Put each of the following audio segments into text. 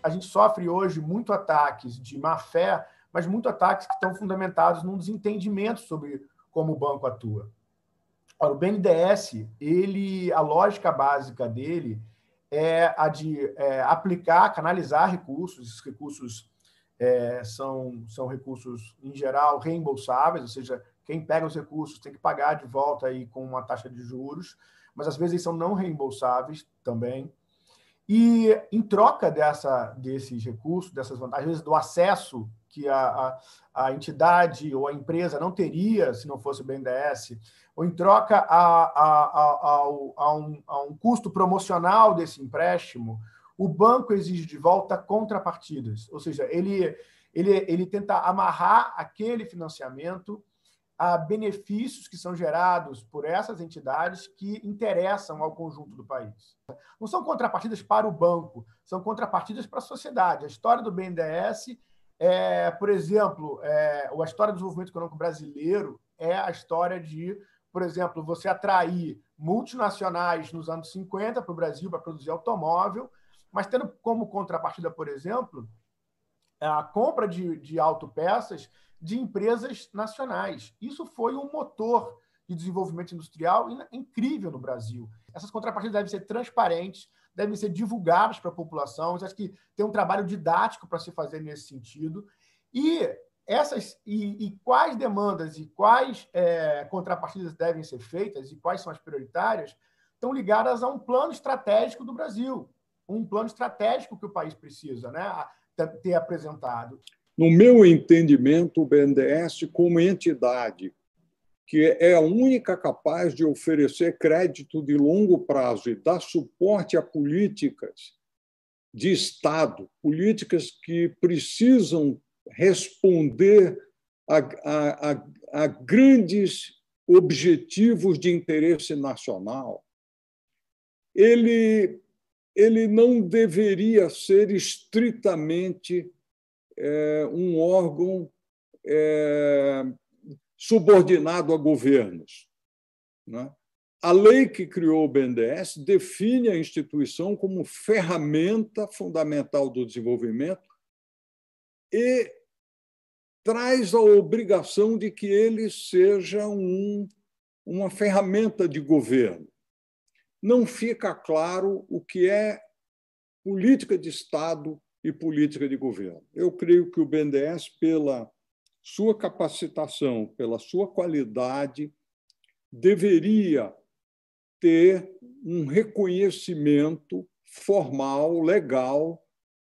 a gente sofre hoje muito ataques de má-fé, mas muito ataques que estão fundamentados num desentendimento sobre como o banco atua. Ora, o BNDES, a lógica básica dele é a de aplicar, canalizar recursos. Esses recursos são recursos, em geral, reembolsáveis, ou seja, quem pega os recursos tem que pagar de volta aí com uma taxa de juros, mas às vezes eles são não reembolsáveis também. E em troca desses recursos, dessas vantagens, às vezes do acesso que a entidade ou a empresa não teria se não fosse o BNDES, ou em troca a um custo promocional desse empréstimo, o banco exige de volta contrapartidas. Ou seja, ele tenta amarrar aquele financiamento a benefícios que são gerados por essas entidades que interessam ao conjunto do país. Não são contrapartidas para o banco, são contrapartidas para a sociedade. A história do BNDES por exemplo, a história do desenvolvimento econômico brasileiro é a história de, por exemplo, você atrair multinacionais nos anos 50 para o Brasil para produzir automóvel, mas tendo como contrapartida, por exemplo, a compra de autopeças de empresas nacionais. Isso foi um motor de desenvolvimento industrial incrível no Brasil. Essas contrapartidas devem ser transparentes, devem ser divulgadas para a população. Eu acho que tem um trabalho didático para se fazer nesse sentido. E quais demandas e quais contrapartidas devem ser feitas e quais são as prioritárias estão ligadas a um plano estratégico do Brasil, um plano estratégico que o país precisa, né, ter apresentado. No meu entendimento, o BNDES, como entidade que é a única capaz de oferecer crédito de longo prazo e dar suporte a políticas de Estado, políticas que precisam responder a grandes objetivos de interesse nacional, ele não deveria ser estritamente um órgão subordinado a governos, né? A lei que criou o BNDES define a instituição como ferramenta fundamental do desenvolvimento e traz a obrigação de que ele seja uma ferramenta de governo. Não fica claro o que é política de Estado e política de governo. Eu creio que o BNDES, pela sua capacitação, pela sua qualidade, deveria ter um reconhecimento formal, legal,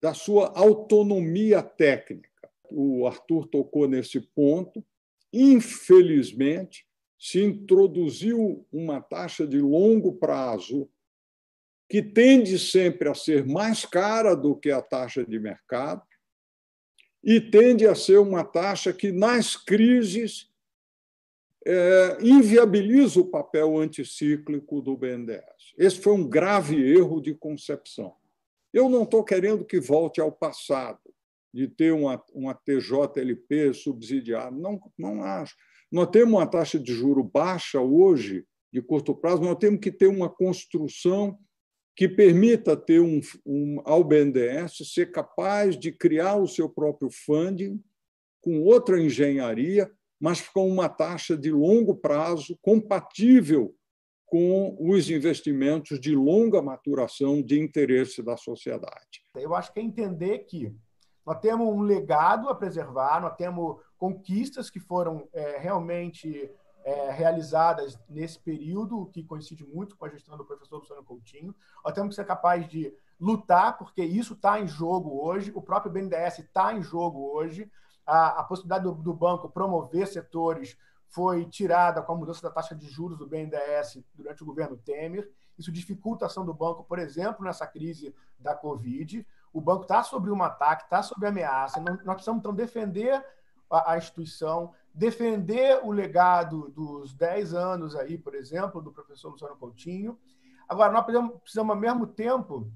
da sua autonomia técnica. O Arthur tocou nesse ponto. Infelizmente, se introduziu uma taxa de longo prazo que tende sempre a ser mais cara do que a taxa de mercado e tende a ser uma taxa que, nas crises, inviabiliza o papel anticíclico do BNDES. Esse foi um grave erro de concepção. Eu não estou querendo que volte ao passado, de ter uma TJLP subsidiada. Não acho. Nós temos uma taxa de juro baixa hoje, de curto prazo, nós temos que ter uma construção que permita ter ao BNDES ser capaz de criar o seu próprio funding com outra engenharia, mas com uma taxa de longo prazo compatível com os investimentos de longa maturação de interesse da sociedade. Eu acho que é entender que nós temos um legado a preservar, nós temos conquistas que foram realmente realizadas nesse período, que coincide muito com a gestão do professor Luciano Coutinho. Nós temos que ser capazes de lutar, porque isso está em jogo hoje, o próprio BNDES está em jogo hoje, a possibilidade do banco promover setores foi tirada com a mudança da taxa de juros do BNDES durante o governo Temer. Isso dificulta a ação do banco, por exemplo, nessa crise da Covid. O banco está sob um ataque, está sob ameaça. Nós precisamos, então, defender a instituição, defender o legado dos 10 anos, aí, por exemplo, do professor Luciano Coutinho. Agora, nós precisamos ao mesmo tempo,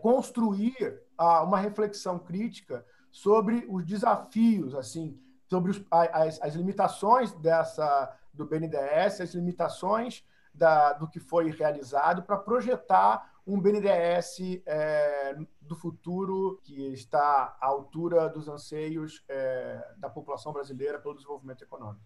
construir uma reflexão crítica sobre os desafios, assim, sobre as limitações do BNDES, as limitações do que foi realizado para projetar um BNDES do futuro que está à altura dos anseios da população brasileira pelo desenvolvimento econômico.